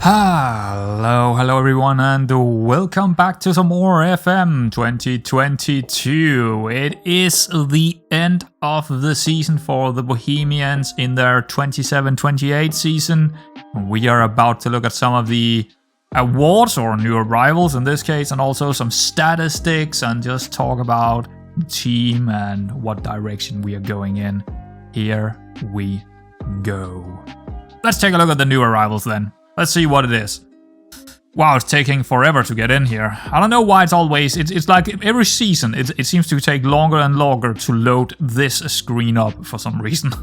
Hello everyone, and welcome back to some more FM22. It is the end of the season for the Bohemians in their 27-28 season. We are about to look at some of the awards, or new arrivals in this case, and also some statistics, and just talk about the team and what direction we are going in. Here we go. Let's take a look at the new arrivals then. Let's see what it is. Wow, it's taking forever to get in here. I don't know why it's always... It's like every season, it seems to take longer and longer to load this screen up for some reason.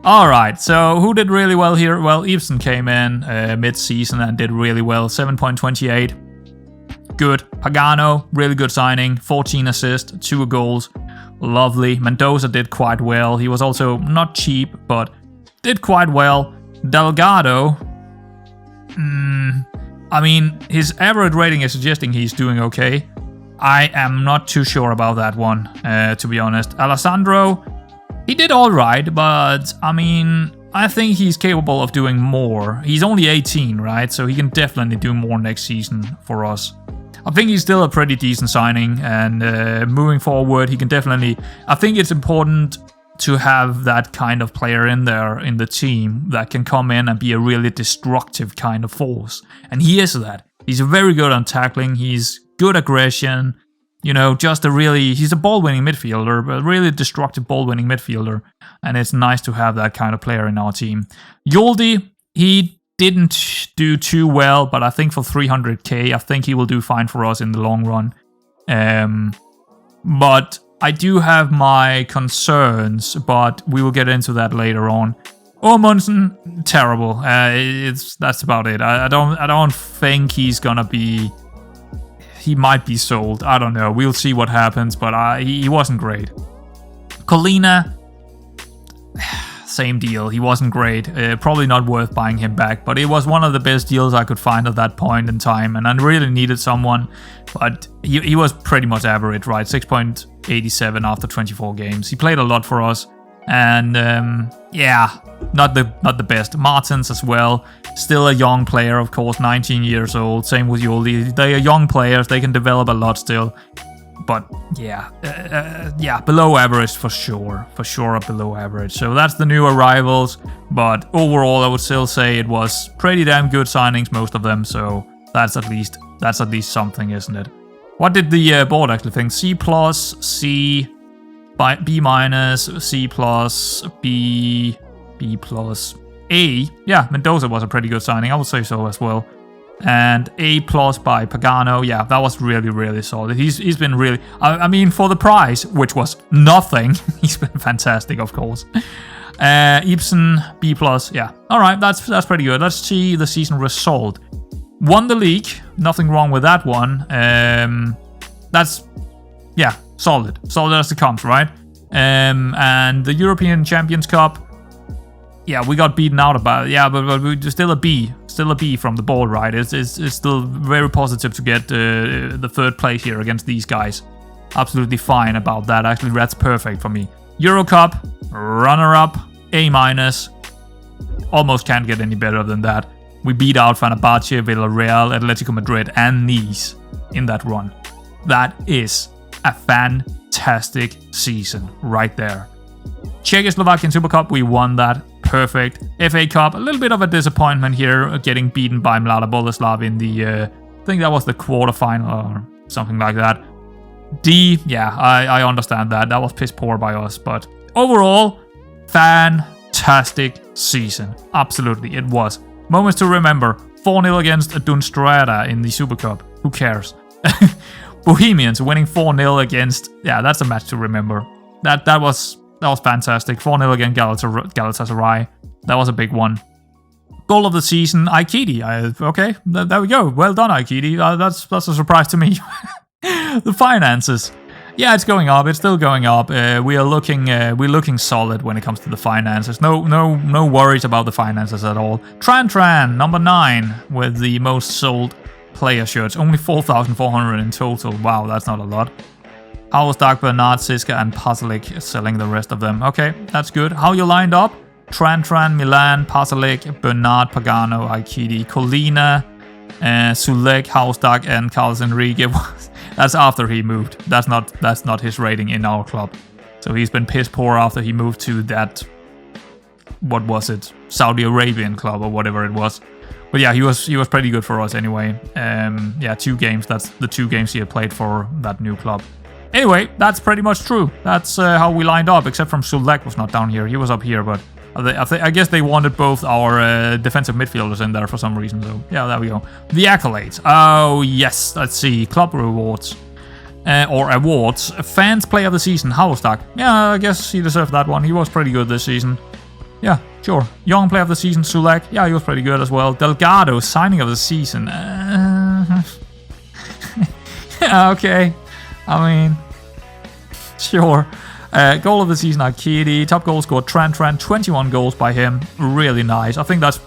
Alright, so who did really well here? Well, Ibsen came in mid-season and did really well. 7.28. Good. Pagano, really good signing. 14 assists, 2 goals. Lovely. Mendoza did quite well. He was also not cheap, but did quite well. Delgado... I mean, his average rating is suggesting he's doing okay. I am not too sure about that one, to be honest. Alessandro, he did alright, but I mean, I think he's capable of doing more. He's only 18, right? So he can definitely do more next season for us. I think he's still a pretty decent signing, and moving forward, he can definitely... I think it's important to have that kind of player in there in the team that can come in and be a really destructive kind of force. And he is that. He's very good on tackling, he's good aggression, you know, just a really... He's a ball-winning midfielder, but a really destructive ball-winning midfielder. And it's nice to have that kind of player in our team. Yoldi, he didn't do too well, but I think for 300k, I think he will do fine for us in the long run. But I do have my concerns, but we will get into that later on. Amundsen, terrible. That's about it. I don't think he's gonna be... He might be sold. I don't know. We'll see what happens, but he wasn't great. Colina, same deal. He wasn't great. Probably not worth buying him back, but it was one of the best deals I could find at that point in time, and I really needed someone, but he was pretty much average, right? 6.87 after 24 games. He played a lot for us, and yeah, not the best. Martins as well, still a young player, of course, 19 years old. Same with Yoli. They are young players. They can develop a lot still. But yeah, below average for sure below average. So that's the new arrivals. But overall, I would still say it was pretty damn good signings, most of them. So that's at least something, isn't it? What did the board actually think? C+, C, B minus, C+, B plus, A. Yeah, Mendoza was a pretty good signing. I would say so as well. And A+ by Pagano. Yeah, that was really, really solid. He's been really... I mean, for the price, which was nothing, he's been fantastic, of course. Ibsen, B+. Yeah, all right, that's pretty good. Let's see the season result. Won the league. Nothing wrong with that one. That's, yeah, solid. Solid as it comes, right? And the European Champions Cup. Yeah, we got beaten out about it. Yeah, but we're still a B. Still a B from the board, right? It's still very positive to get the third place here against these guys. Absolutely fine about that. Actually, that's perfect for me. Euro Cup, runner-up, A-. Almost can't get any better than that. We beat out Fenerbahce, Villarreal, Atletico Madrid, and Nice in that run. That is a fantastic season right there. Czechoslovakian Super Cup, we won that. Perfect. FA Cup, a little bit of a disappointment here, getting beaten by Mlada Boleslav in the, I think that was the quarterfinal or something like that. D, yeah, I understand that. That was piss poor by us, but overall, fantastic season. Absolutely, it was. Moments to remember. 4-0 against Dunstrada in the Super Cup. Who cares? Bohemians winning 4-0 against... Yeah, that's a match to remember. That was fantastic. 4-0 against Galatasaray. That was a big one. Goal of the season, Aikidi. Okay, there we go. Well done, Aikidi. That's a surprise to me. The finances. Yeah, it's going up. It's still going up. We're looking solid when it comes to the finances. No worries about the finances at all. Tran, number 9, with the most sold player shirts. Only 4,400 in total. Wow, that's not a lot. How was Dark Bernard, Siska, and Pasalik selling the rest of them? Okay, that's good. How you lined up? Tran, Milan, Pasalic, Bernard, Pagano, Aikidi, Colina, Sulek, Hausdag, and Carlos Enrique. That's after he moved. That's not his rating in our club. So he's been piss poor after he moved to that, what was it, Saudi Arabian club or whatever it was. But yeah, he was pretty good for us anyway. Yeah, 2 games. That's the 2 games he had played for that new club. Anyway, that's pretty much true. That's how we lined up, except from Sulek was not down here. He was up here, but I guess they wanted both our defensive midfielders in there for some reason. So yeah, there we go. The accolades. Oh yes, let's see. Club rewards. Or awards. Fans player of the season, Haustak. Yeah, I guess he deserved that one. He was pretty good this season. Yeah, sure. Young player of the season, Sulek. Yeah, he was pretty good as well. Delgado, signing of the season. Yeah, okay. I mean, sure. Goal of the season, Akidi. Top goal scorer, Tran. 21 goals by him. Really nice. I think that's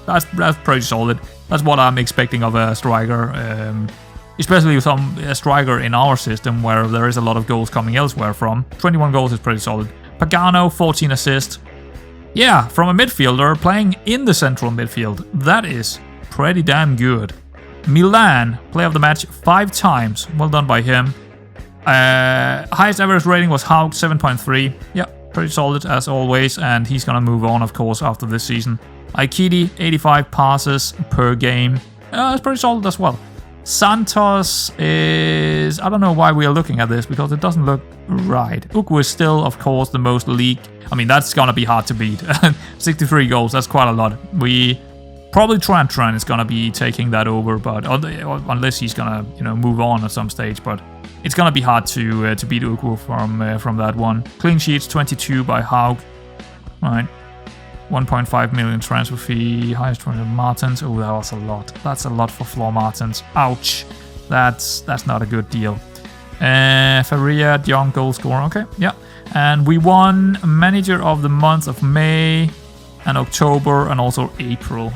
pretty solid. That's what I'm expecting of a striker. Especially a striker in our system where there is a lot of goals coming elsewhere from. 21 goals is pretty solid. Pagano, 14 assists. Yeah, from a midfielder playing in the central midfield. That is pretty damn good. Milan, player of the match 5 times. Well done by him. Highest average rating was Haug, 7.3. Yeah, pretty solid as always. And he's gonna move on, of course, after this season. Aikidi, 85 passes per game. That's pretty solid as well. Santos is... I don't know why we are looking at this, because it doesn't look right. Uku is still, of course, the most league. I mean, that's gonna be hard to beat. 63 goals, that's quite a lot. Probably Tran is gonna be taking that over, but unless he's gonna, move on at some stage. But it's gonna be hard to beat Uku from that one. Clean sheets, 22 by Haug. All right. 1.5 million transfer fee, highest transfer Martins. Oh, that was a lot. That's a lot for Flo Martins. Ouch. That's not a good deal. Faria, young goal scorer. Okay, yeah. And we won manager of the month of May and October and also April.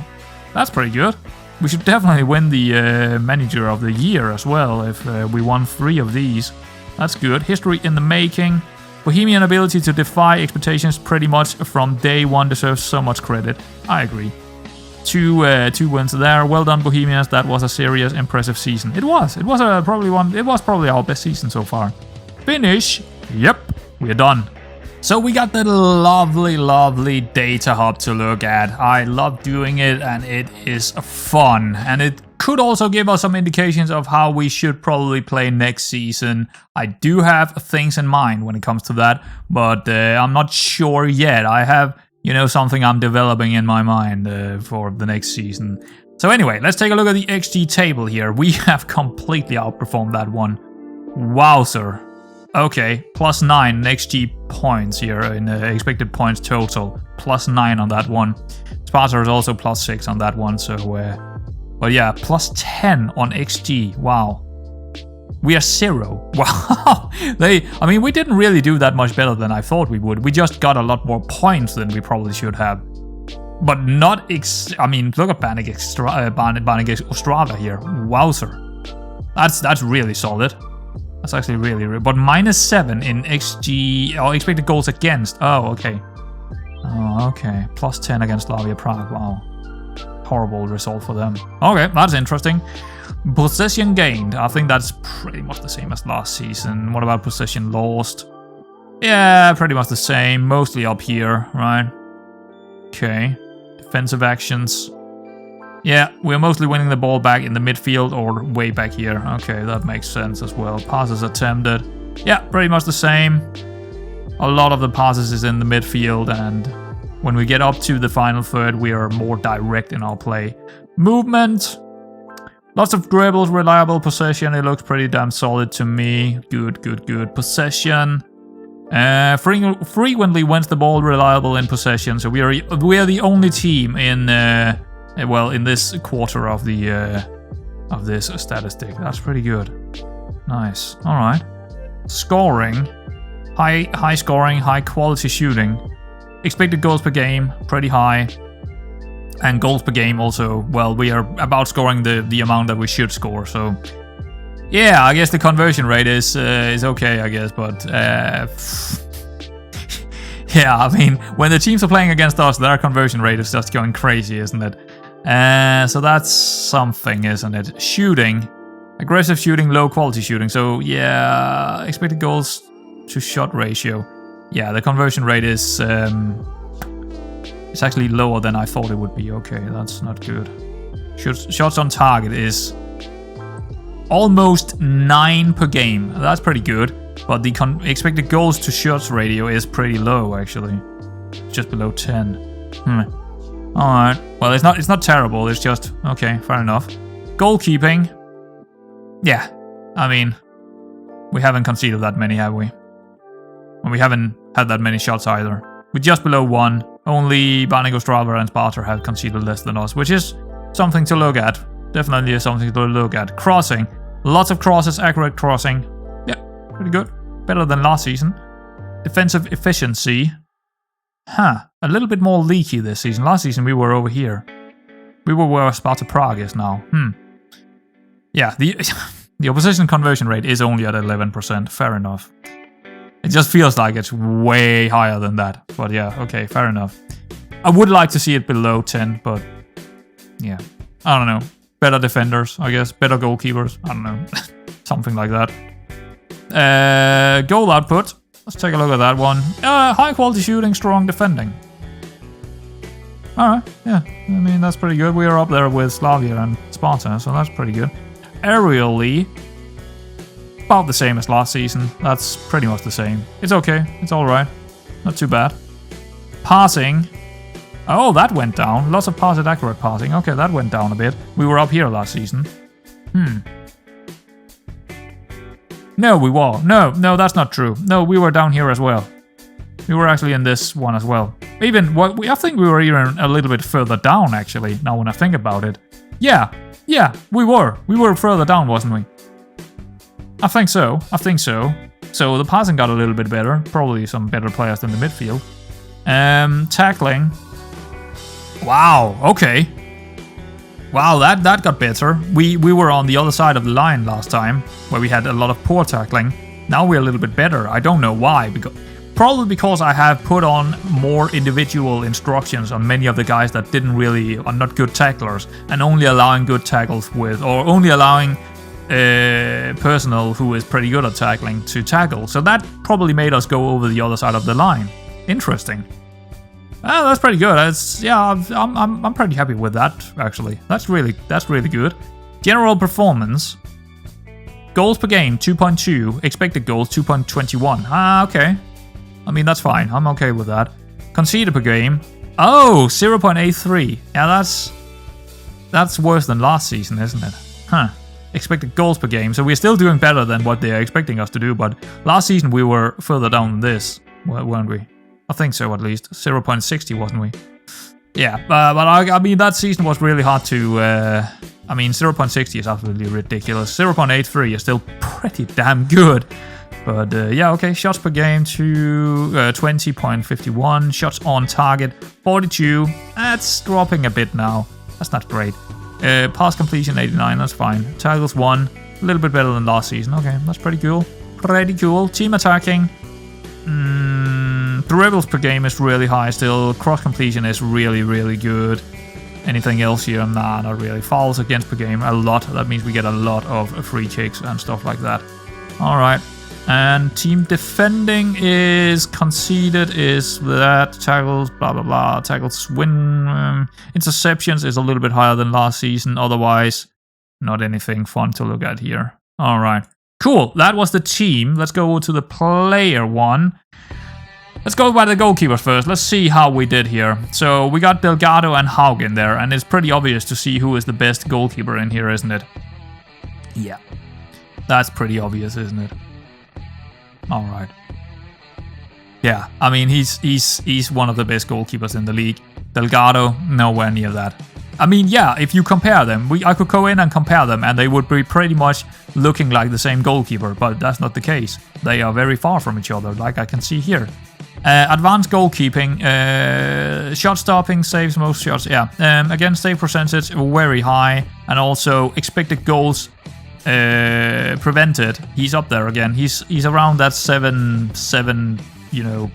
That's pretty good. We should definitely win the manager of the year as well if we won 3 of these. That's good. History in the making. Bohemian ability to defy expectations pretty much from day one deserves so much credit. I agree. 2 wins there. Well done, Bohemians. That was a serious, impressive season. It was. It was probably our best season so far. Finish. Yep, we're done. So we got the lovely data hub to look at. I love doing it and it is fun. And it could also give us some indications of how we should probably play next season. I do have things in mind when it comes to that, but I'm not sure yet. I have, something I'm developing in my mind for the next season. So anyway, let's take a look at the XG table here. We have completely outperformed that one. Wowzer. Okay, +9 in XG points here in expected points total. +9 on that one. Sparta is also +6 on that one, so... But yeah, +10 on XG. Wow. We are 0. Wow. We didn't really do that much better than I thought we would. We just got a lot more points than we probably should have. But not... look at Banik Ostrava here. Wowzer. That's really solid. That's actually really... But -7 in XG... or expected goals against. Oh, okay. Oh, okay. +10 against Slavia Prague. Wow. Horrible result for them. Okay, that's interesting. Possession gained. I think that's pretty much the same as last season. What about possession lost? Yeah, pretty much the same. Mostly up here, right? Okay. Defensive actions. Yeah, we're mostly winning the ball back in the midfield or way back here. Okay, that makes sense as well. Passes attempted. Yeah, pretty much the same. A lot of the passes is in the midfield, and when we get up to the final third, we are more direct in our play. Movement. Lots of dribbles, reliable possession. It looks pretty damn solid to me. Good. Possession. Frequently wins the ball, reliable in possession. So we are the only team in in this quarter of this statistic. That's pretty good. Nice. All right. Scoring. High scoring, high quality shooting. Expected goals per game, pretty high. And goals per game also, well, we are about scoring the amount that we should score. So, yeah, I guess the conversion rate is okay, I guess. But, Yeah, I mean, when the teams are playing against us, their conversion rate is just going crazy, isn't it? So that's something, isn't it? Shooting. Aggressive shooting, low quality shooting. So, yeah, expected goals to shot ratio. Yeah, the conversion rate is it's actually lower than I thought it would be. Okay, that's not good. Shots on target is almost 9 per game. That's pretty good. But the expected goals to shots ratio is pretty low, actually. Just below 10. Alright. Well, it's not terrible. It's just... Okay, fair enough. Goalkeeping. Yeah. I mean, we haven't conceded that many, have we? And we haven't had that many shots either. We're just below 1. Only Banik Ostrava and Sparta have conceded less than us, which is something to look at. Definitely something to look at. Crossing. Lots of crosses, accurate crossing. Yeah, pretty good. Better than last season. Defensive efficiency. A little bit more leaky this season. Last season we were over here. We were where Sparta Prague is now. Yeah, the opposition conversion rate is only at 11%. Fair enough. It just feels like it's way higher than that. But yeah, okay, fair enough. I would like to see it below 10, but yeah. I don't know. Better defenders, I guess. Better goalkeepers. I don't know. Something like that. Goal output. Let's take a look at that one. High quality shooting, strong defending. Alright, yeah. I mean, that's pretty good. We are up there with Slavia and Sparta, so that's pretty good. Aerially, about the same as last season. That's pretty much the same. It's okay. It's alright. Not too bad. Passing. Oh, that went down. Lots of pass accurate passing. Okay, that went down a bit. We were up here last season. No, we were. No, that's not true. No, we were down here as well. We were actually in this one as well. Even, I think we were even a little bit further down, actually, now when I think about it. Yeah, we were. We were further down, wasn't we? I think so. So the passing got a little bit better. Probably some better players than the midfield. Tackling. Wow, okay. Wow, that got better. We were on the other side of the line last time, where we had a lot of poor tackling. Now we're a little bit better. I don't know why. Probably because I have put on more individual instructions on many of the guys that are not good tacklers, and only allowing good tackles or only allowing personnel who is pretty good at tackling to tackle. So that probably made us go over the other side of the line. Interesting. That's pretty good. I'm pretty happy with that, actually. That's really good. General performance. Goals per game, 2.2. Expected goals, 2.21. Okay. I mean, that's fine. I'm okay with that. Conceded per game. Oh, 0.83. Yeah, that's worse than last season, isn't it? Expected goals per game. So we're still doing better than what they are expecting us to do, but last season we were further down than this, weren't we? I think so, at least. 0.60, wasn't we? Yeah, but I mean, that season was really hard to... I mean, 0.60 is absolutely ridiculous. 0.83 is still pretty damn good. But yeah, okay, shots per game to 20.51. Shots on target, 42. That's dropping a bit now. That's not great. Pass completion, 89, that's fine. Tackles 1, a little bit better than last season. Okay, that's pretty cool. Team attacking. Dribbles per game is really high still. Cross completion is really, really good. Anything else here? Nah, not really. Fouls against per game, a lot. That means we get a lot of free kicks and stuff like that. Alright. And team defending is conceded, is that. Tackles, blah, blah, blah. Tackles win. Interceptions is a little bit higher than last season. Otherwise, not anything fun to look at here. Alright. Cool. That was the team. Let's go to the player one. Let's go by the goalkeepers first. Let's see how we did here. So we got Delgado and Haug in there, and it's pretty obvious to see who is the best goalkeeper in here, isn't it? Yeah. That's pretty obvious, isn't it? Alright. Yeah, I mean, he's one of the best goalkeepers in the league. Delgado, nowhere near that. I mean, yeah, if you compare them, I could go in and compare them, and they would be pretty much looking like the same goalkeeper, but that's not the case. They are very far from each other, like I can see here. Advanced goalkeeping, shot stopping, saves most shots, yeah. Again, save percentage, very high, and also expected goals prevented. He's up there again. He's around that 7.5,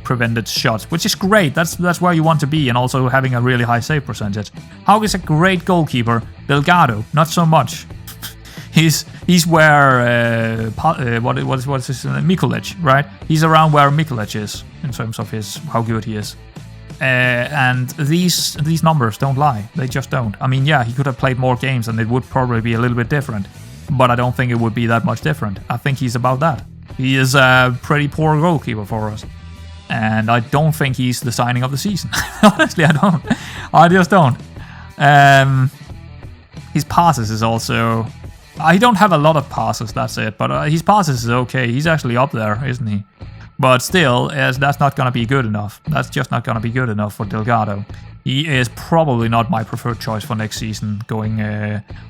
prevented shots, which is great. That's where you want to be, and also having a really high save percentage. Haug is a great goalkeeper. Delgado, not so much. He's where what's his Mikulic, right? He's around where Mikulic is in terms of how good he is. And these numbers don't lie. They just don't. I mean, yeah, he could have played more games and it would probably be a little bit different. But I don't think it would be that much different. I think he's about that. He is a pretty poor goalkeeper for us. And I don't think he's the signing of the season. Honestly, I don't. I just don't. His passes is also... I don't have a lot of passes, that's it. But his passes is okay. He's actually up there, isn't he? But still, that's not going to be good enough. That's just not going to be good enough for Delgado. He is probably not my preferred choice for next season.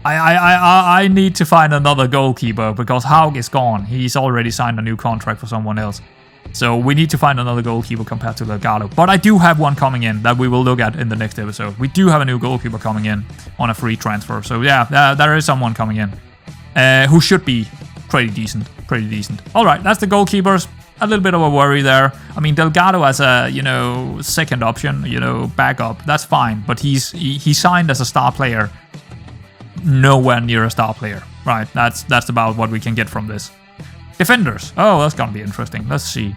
I need to find another goalkeeper because Haug is gone. He's already signed a new contract for someone else. So we need to find another goalkeeper compared to Delgado. But I do have one coming in that we will look at in the next episode. We do have a new goalkeeper coming in on a free transfer. So yeah, there is someone coming in who should be pretty decent. All right, that's the goalkeepers. A little bit of a worry there. I mean, Delgado as a, second option, backup, that's fine. But he signed as a star player, nowhere near a star player, right? That's about what we can get from this. Defenders. Oh, that's gonna be interesting. Let's see.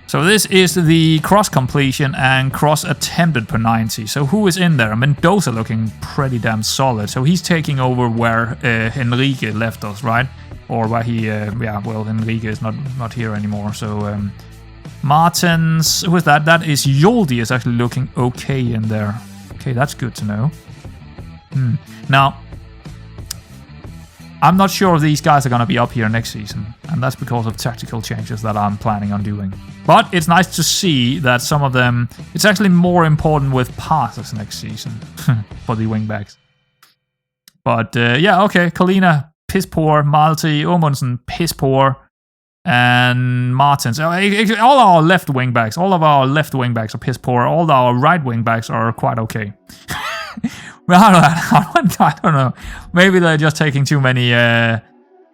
So this is the cross completion and cross attempted per 90. So who is in there? Mendoza looking pretty damn solid. So he's taking over where Enrique left us, right? Or where he, Enrique is not here anymore. So Martins, who is that? That is Yoldi is actually looking okay in there. Okay, that's good to know. Now, I'm not sure if these guys are going to be up here next season. And that's because of tactical changes that I'm planning on doing. But it's nice to see that some of them, it's actually more important with passes next season for the wingbacks. But yeah, okay, Kalina, piss poor. Malte, Omundsen, piss poor. And Martins. All our left wingbacks, are piss poor. All our right wingbacks are quite okay. Well, I don't know. Maybe they're just taking too many... I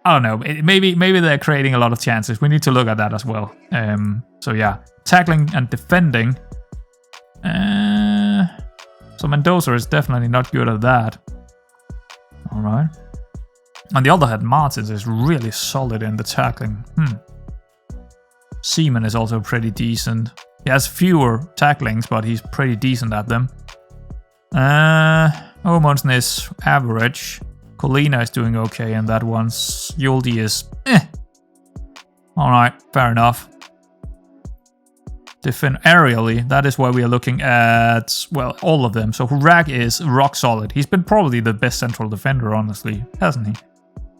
don't know. Maybe they're creating a lot of chances. We need to look at that as well. So yeah, tackling and defending. So Mendoza is definitely not good at that. All right. On the other hand, Martins is really solid in the tackling. Seaman is also pretty decent. He has fewer tacklings, but he's pretty decent at them. Omundsen is average. Colina is doing okay in that one. Yoldi is Alright, fair enough. Defend aerially, that is where we are looking at, well, all of them. So Rag is rock solid. He's been probably the best central defender, honestly, hasn't he?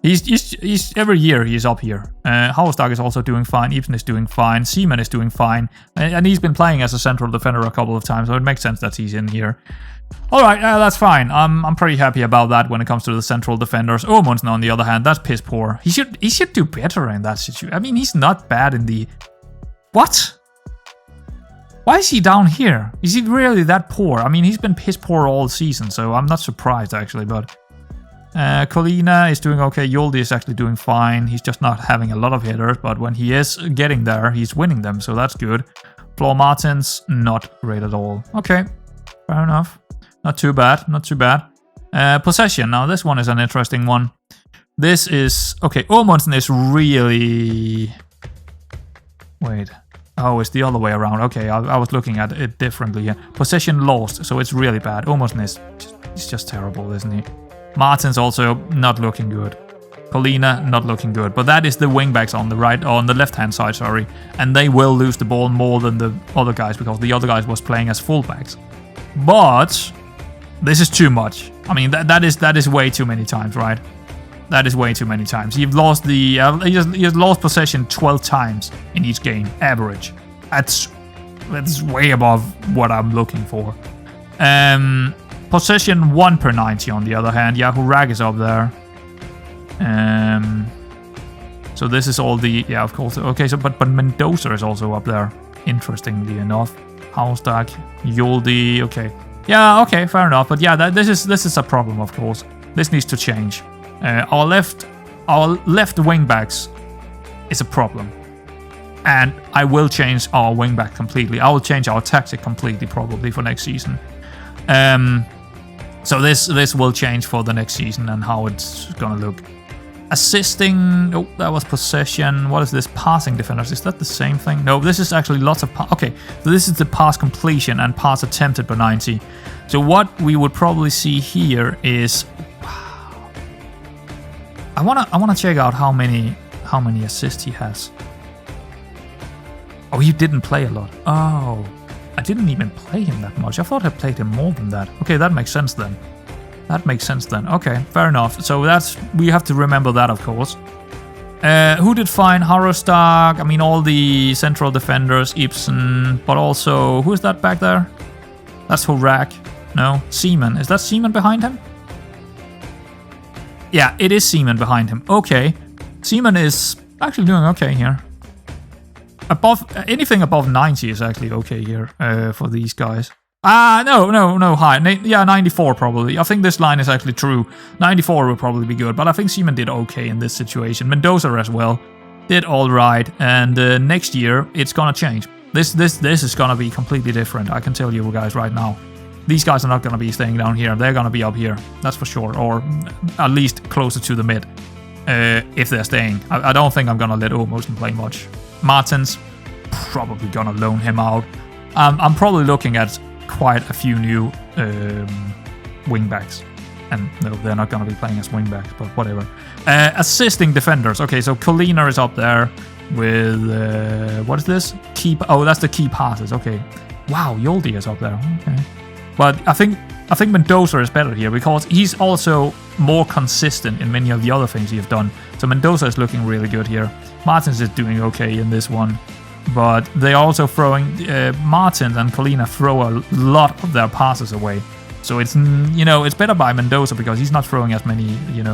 He's every year he's up here. Hausdag is also doing fine. Ibsen is doing fine. Seaman is doing fine. And he's been playing as a central defender a couple of times, so it makes sense that he's in here. Alright, that's fine. I'm pretty happy about that when it comes to the central defenders. Omundsen, on the other hand, that's piss poor. He should do better in that situation. I mean, he's not bad in the... What? Why is he down here? Is he really that poor? I mean, he's been piss poor all season, so I'm not surprised, actually, but... Colina is doing okay. Yoldi is actually doing fine. He's just not having a lot of hitters, but when he is getting there, he's winning them, so that's good. Flo Martins, not great at all. Okay, fair enough. Not too bad, not too bad. Possession, now this one is an interesting one. This is... Okay, Omundsen is really... Wait. Oh, it's the other way around. Okay, I was looking at it differently here. Possession lost, so it's really bad. Omundsen is... He's just terrible, isn't he? Martins also not looking good. Colina not looking good. But that is the wingbacks on the right, or on the left-hand side, sorry. And they will lose the ball more than the other guys because the other guys was playing as fullbacks. But this is too much. I mean, that is way too many times, right? That is way too many times. You've lost the you've lost possession 12 times in each game, average. That's way above what I'm looking for. Possession 1 per 90 on the other hand. Yahoo Rag is up there. So this is all the... Yeah, of course. Okay, so but Mendoza is also up there, interestingly enough. Hausdag, Yoldi, okay. Yeah, okay, fair enough. But yeah, this is a problem, of course. This needs to change. Our left wing backs is a problem. And I will change our wingback completely. I will change our tactic completely probably for next season. So this will change for the next season and how it's gonna look. Assisting, oh, that was possession. What is this? Passing defenders, is that the same thing? No, this is actually lots of okay, so this is the pass completion and pass attempted per 90. So what we would probably see here is, I wanna check out how many assists he has. Oh, he didn't play a lot. Oh, I didn't even play him that much. I thought I played him more than that. Okay, that makes sense then. Okay, fair enough. So we have to remember that, of course. Who did fine? Harrowstark. I mean, all the central defenders, Ibsen, but also, who's that back there? That's Horak. No, Seaman. Is that Seaman behind him? Yeah, it is Seaman behind him. Okay, Seaman is actually doing okay here. Anything above 90 is actually okay here for these guys. No, high. Yeah, 94 probably. I think this line is actually true. 94 will probably be good, but I think Seaman did okay in this situation. Mendoza as well did all right, and next year it's gonna change. This is gonna be completely different. I can tell you guys right now. These guys are not gonna be staying down here. They're gonna be up here. That's for sure, or at least closer to the mid. If they're staying, I don't think I'm gonna let Omosen play much. Martins, probably gonna loan him out. I'm probably looking at quite a few new wingbacks. And no, they're not going to be playing as wingbacks, but whatever. Assisting defenders. Okay, so Colina is up there with... what is this? Oh, that's the key passes. Okay. Wow, Yoldi is up there. Okay. But I think Mendoza is better here because he's also more consistent in many of the other things he's done. So Mendoza is looking really good here. Martins is doing okay in this one. But they are also throwing, Martins and Colina throw a lot of their passes away. So it's, it's better by Mendoza because he's not throwing as many,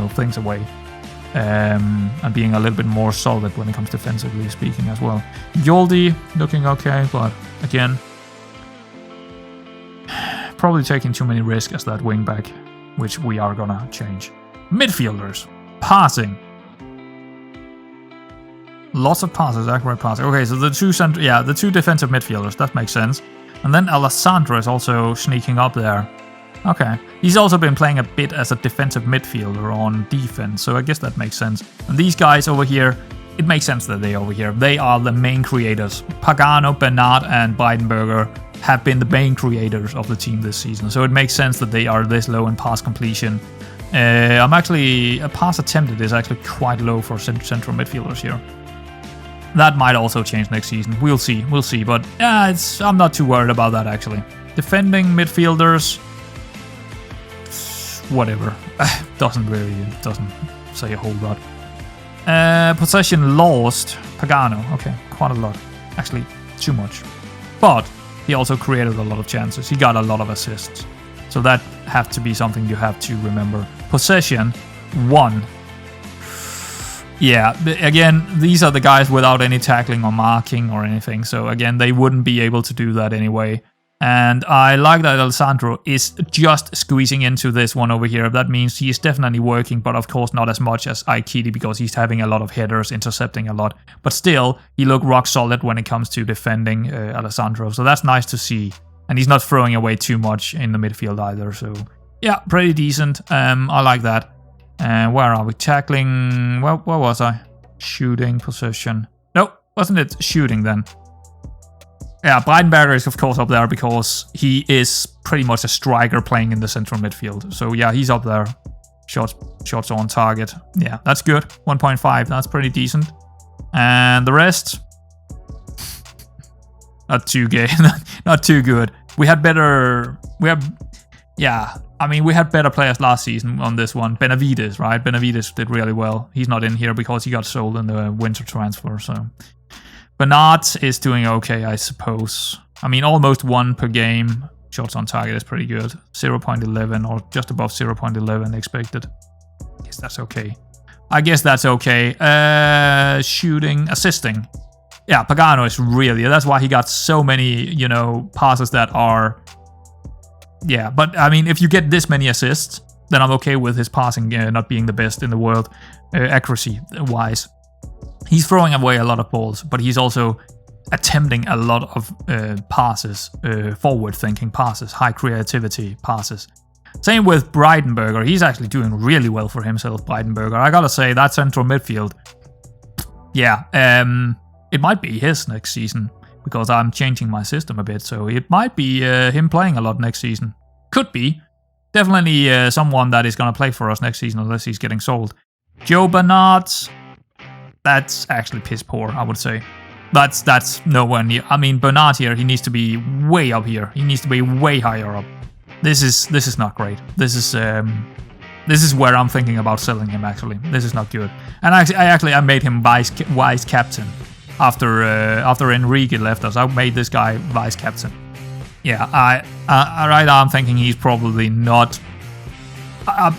things away. And being a little bit more solid when it comes defensively speaking as well. Yoldi looking okay, but again, probably taking too many risks as that wing back, which we are gonna change. Midfielders, passing. Lots of passes, accurate passes. Okay, so the two defensive midfielders, that makes sense. And then Alessandro is also sneaking up there. Okay. He's also been playing a bit as a defensive midfielder on defense, so I guess that makes sense. And these guys over here, it makes sense that they're over here. They are the main creators. Pagano, Bernard, and Bidenberger have been the main creators of the team this season, so it makes sense that they are this low in pass completion. A pass attempted is actually quite low for central midfielders here. That might also change next season. We'll see. But yeah, I'm not too worried about that actually. Defending midfielders, whatever. doesn't say a whole lot. Possession lost. Pagano. Okay, quite a lot. Actually, too much. But he also created a lot of chances. He got a lot of assists. So that have to be something you have to remember. Possession 1. Yeah, again, these are the guys without any tackling or marking or anything. So again, they wouldn't be able to do that anyway. And I like that Alessandro is just squeezing into this one over here. That means he is definitely working, but of course not as much as Aikidi because he's having a lot of headers, intercepting a lot. But still, he looked rock solid when it comes to defending Alessandro. So that's nice to see. And he's not throwing away too much in the midfield either. So yeah, pretty decent. I like that. Where are we? Tackling. Well, where was I? Shooting, possession. No, wasn't it shooting then? Yeah, Bidenberger is of course up there because he is pretty much a striker playing in the central midfield. So yeah, he's up there. Shots on target. Yeah, that's good. 1.5. That's pretty decent. And the rest, not too gay. Not too good. We had better players last season on this one. Benavides, right? Benavides did really well. He's not in here because he got sold in the winter transfer. So Bernard is doing okay, I suppose. I mean, almost 1 per game. Shots on target is pretty good. 0.11 or just above 0.11 expected. I guess that's okay. Shooting, assisting. Yeah, Pagano is really... That's why he got so many, passes that are... Yeah, but I mean, if you get this many assists, then I'm okay with his passing not being the best in the world, accuracy-wise. He's throwing away a lot of balls, but he's also attempting a lot of passes, forward-thinking passes, high creativity passes. Same with Breitenberger. He's actually doing really well for himself, Breitenberger. I gotta say, that central midfield, yeah, it might be his next season, because I'm changing my system a bit, so it might be him playing a lot next season. Could be. Definitely someone that is gonna play for us next season, unless he's getting sold. Joe Bernard, that's actually piss poor, I would say. That's nowhere near. I mean, Bernard here, he needs to be way up here. He needs to be way higher up. This is not great. This is where I'm thinking about selling him. Actually, this is not good. And I made him vice captain after Enrique left us. I made this guy vice captain. Yeah, right now I'm thinking he's probably not.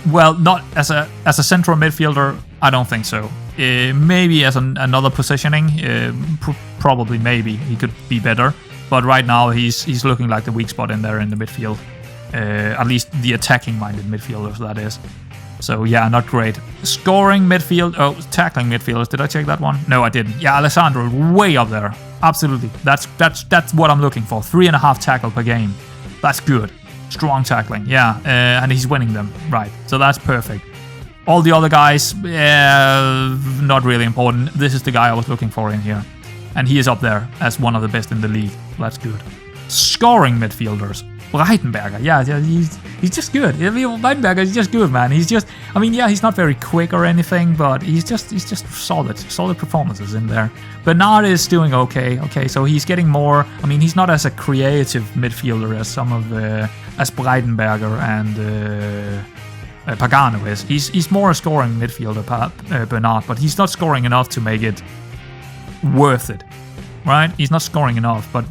Well, not as a central midfielder. I don't think so. Maybe as another positioning, probably maybe he could be better. But right now he's looking like the weak spot in there in the midfield. At least the attacking-minded midfielders, that is. So yeah, not great. Scoring midfield. Oh, tackling midfielders. Did I check that one? No, I didn't. Yeah, Alessandro, way up there. Absolutely. That's what I'm looking for. 3.5 tackle per game. That's good. Strong tackling. Yeah, and he's winning them. Right. So that's perfect. All the other guys, not really important. This is the guy I was looking for in here. And he is up there as one of the best in the league. That's good. Scoring midfielders. Breitenberger, yeah, he's just good. Breitenberger is just good, man. He's just, I mean, yeah, he's not very quick or anything, but he's just solid performances in there. Bernard is doing okay. Okay, so he's getting more. I mean, he's not as a creative midfielder as some of as Breitenberger and Pagano is. He's more a scoring midfielder, Bernard, but he's not scoring enough to make it worth it, right? He's not scoring enough, but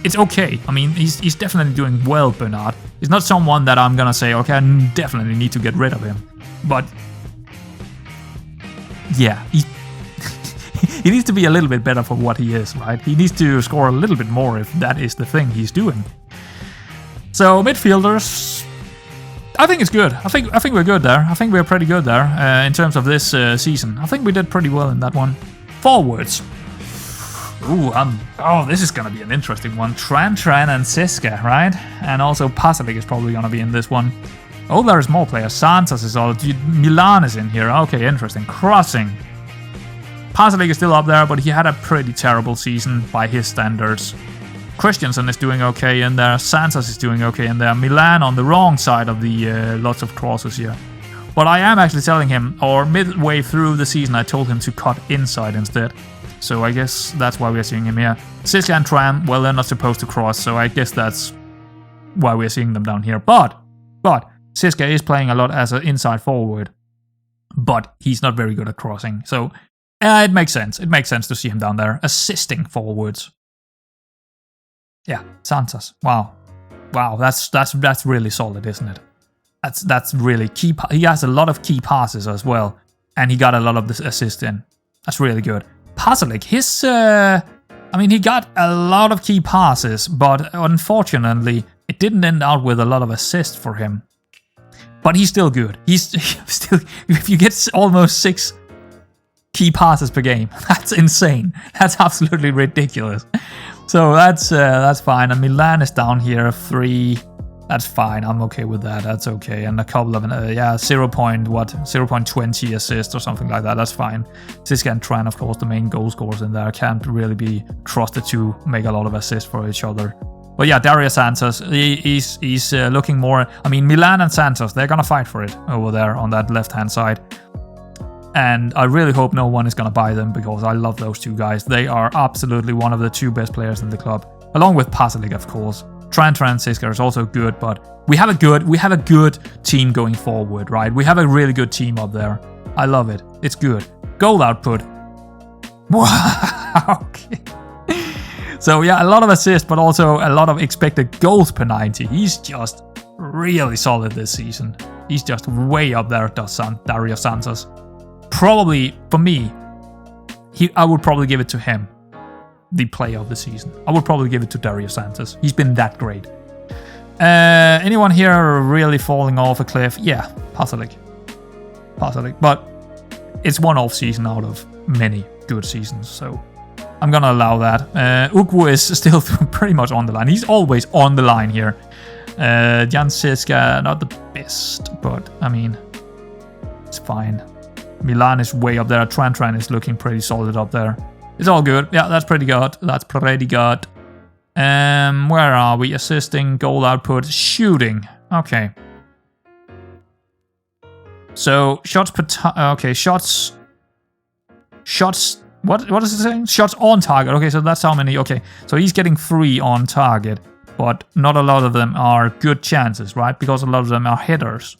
it's okay. I mean, he's definitely doing well, Bernard. He's not someone that I'm gonna say, okay, I definitely need to get rid of him. But yeah, he needs to be a little bit better for what he is, right? He needs to score a little bit more if that is the thing he's doing. So midfielders, I think it's good. I think we're good there. I think we're pretty good there in terms of this season. I think we did pretty well in that one. Forwards. Ooh, this is gonna be an interesting one. Tran and Siska, right? And also Pasalic is probably gonna be in this one. Oh, there's more players. Santos is all. Milan is in here. Okay, interesting. Crossing. Pasalic is still up there, but he had a pretty terrible season by his standards. Christensen is doing okay in there. Santos is doing okay in there. Milan on the wrong side of the lots of crosses here. But I am actually telling him, or midway through the season, I told him to cut inside instead. So I guess that's why we're seeing him here. Siska and Tram, well, they're not supposed to cross, so I guess that's why we're seeing them down here. But Siska is playing a lot as an inside forward, but he's not very good at crossing. So it makes sense. It makes sense to see him down there, assisting forwards. Yeah, Santos. Wow, that's really solid, isn't it? That's really key. He has a lot of key passes as well, and he got a lot of this assist in. That's really good. Pasalic, he got a lot of key passes, but unfortunately, it didn't end out with a lot of assists for him. But he's still good. He's still, if you get almost 6 key passes per game, that's insane. That's absolutely ridiculous. So that's fine. And Milan is down here 3. That's fine. I'm okay with that. That's okay. And a couple of 0.20 assists or something like that. That's fine. Siska and Tran, of course, the main goal scorers in there, can't really be trusted to make a lot of assists for each other. But yeah, Darius Santos, he's looking more. I mean, Milan and Santos, they're gonna fight for it over there on that left-hand side. And I really hope no one is gonna buy them, because I love those two guys. They are absolutely one of the 2 best players in the club, along with Pasalic, of course. Tran Siska is also good, but we have a good team going forward, right? We have a really good team up there. I love it. It's good. Goal output. Wow. Okay. So yeah, a lot of assists, but also a lot of expected goals per 90. He's just really solid this season. He's just way up there, Dario Santos. Probably, for me, I would probably give it to him. The player of the season. I would probably give it to Dario Santos. He's been that great. Anyone here really falling off a cliff? Yeah, Pasalic. But it's one off season out of many good seasons, so I'm gonna allow that. Ugwu is still pretty much on the line. He's always on the line here. Jan Siska, not the best, but I mean, it's fine. Milan is way up there. Tran is looking pretty solid up there. It's all good. Yeah, that's pretty good. That's pretty good. Where are we? Assisting, goal output, shooting. Okay. So shots per okay, shots. What is it saying? Shots on target. Okay, so that's how many. Okay, so he's getting 3 on target, but not a lot of them are good chances, right? Because a lot of them are headers.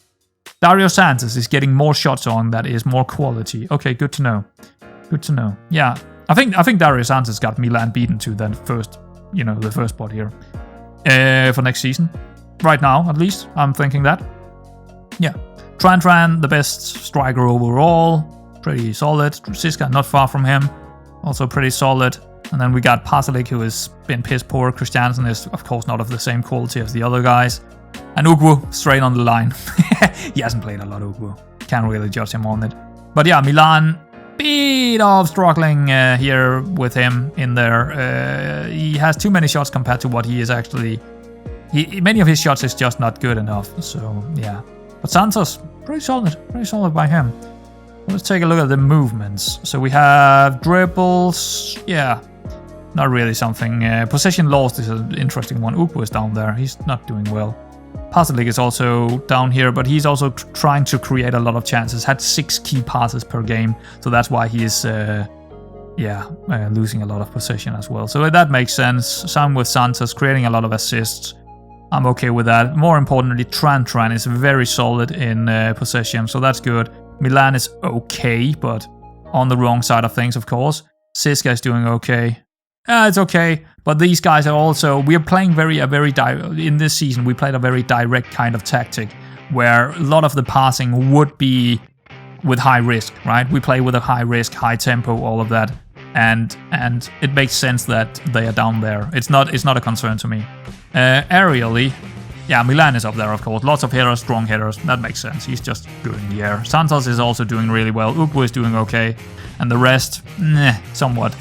Dario Santos is getting more shots on. That is more quality. Okay, good to know. Good to know. Yeah, I think Dario Santos got Milan beaten to that first, the first spot here for next season. Right now, at least, I'm thinking that. Yeah, Tran, the best striker overall. Pretty solid. Siska, not far from him. Also pretty solid. And then we got Pasalic, who has been piss poor. Christiansen is, of course, not of the same quality as the other guys. And Ugwu, straight on the line. He hasn't played a lot, Ugwu. Can't really judge him on it. But yeah, Milan, bit of struggling here with him in there. He has too many shots compared to what he is actually... many of his shots is just not good enough. So, yeah. But Santos, pretty solid by him. Let's take a look at the movements. So we have dribbles. Yeah, not really something. Possession lost is an interesting one. Ugwu is down there. He's not doing well. Pasalic is also down here, but he's also trying to create a lot of chances. Had 6 key passes per game, so that's why he is, losing a lot of possession as well. So that makes sense. Same with Santos, creating a lot of assists. I'm okay with that. More importantly, Tran is very solid in possession, so that's good. Milan is okay, but on the wrong side of things, of course. Siska is doing okay. It's okay, but these guys are also... We are playing in this season, we played a very direct kind of tactic, where a lot of the passing would be with high risk, right? We play with a high risk, high tempo, all of that, and it makes sense that they are down there. It's not a concern to me. Aerially... Yeah, Milan is up there, of course. Lots of headers, strong headers. That makes sense. He's just good in the air. Santos is also doing really well. Ugwu is doing okay. And the rest, somewhat.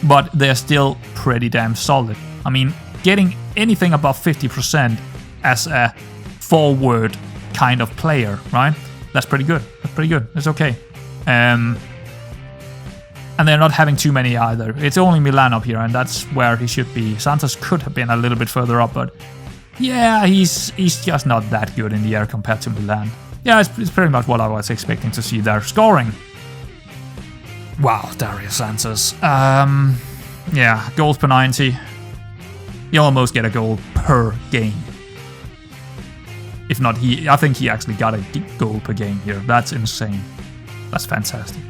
But they're still pretty damn solid. I mean, getting anything above 50% as a forward kind of player, right? That's pretty good. That's pretty good. It's okay. And they're not having too many either. It's only Milan up here, and that's where he should be. Santos could have been a little bit further up, but... Yeah, he's just not that good in the air compared to Milan. Yeah, it's pretty much what I was expecting to see there. Scoring. Wow, Dario Santos. Yeah, goals per 90. You almost get a goal per game. If not, I think he actually got a goal per game here. That's insane. That's fantastic.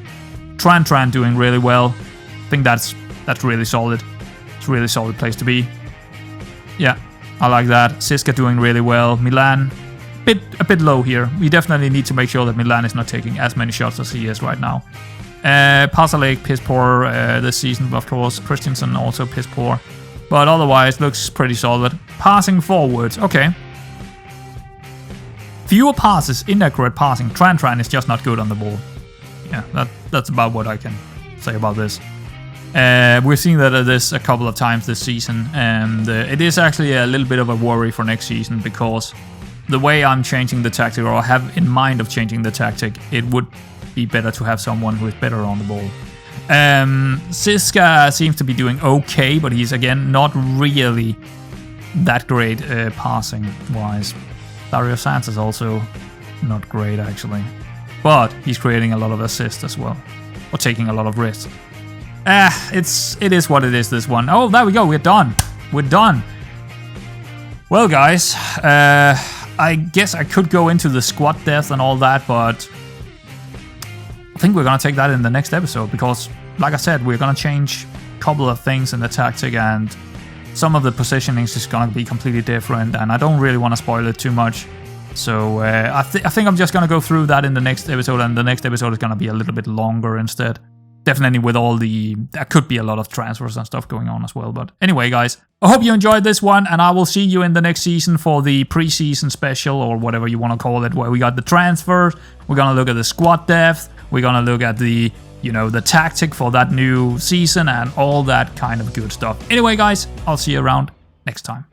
Tran doing really well. I think that's really solid. It's a really solid place to be. Yeah. I like that. Siska doing really well. Milan, a bit low here. We definitely need to make sure that Milan is not taking as many shots as he is right now. Pasalic, piss poor this season, of course. Christiansen also piss poor. But otherwise, looks pretty solid. Passing forwards, okay. Fewer passes, inaccurate passing. Tran is just not good on the ball. Yeah, that's about what I can say about this. We've seen this a couple of times this season, and it is actually a little bit of a worry for next season, because the way I'm changing the tactic, or I have in mind of changing the tactic, it would be better to have someone who is better on the ball. Siska seems to be doing okay, but he's again not really that great passing-wise. Dario Santos is also not great actually, but he's creating a lot of assists as well, or taking a lot of risks. It is what it is, this one. Oh, there we go. We're done. We're done. Well, guys, I guess I could go into the squad depth and all that, but I think we're going to take that in the next episode, because, like I said, we're going to change a couple of things in the tactic, and some of the positionings is going to be completely different, and I don't really want to spoil it too much. So I think I'm just going to go through that in the next episode, and the next episode is going to be a little bit longer instead. Definitely with all there could be a lot of transfers and stuff going on as well. But anyway, guys, I hope you enjoyed this one, and I will see you in the next season for the preseason special, or whatever you want to call it, where we got the transfers, we're going to look at the squad depth, we're going to look at the you know, the tactic for that new season and all that kind of good stuff. Anyway, guys, I'll see you around next time.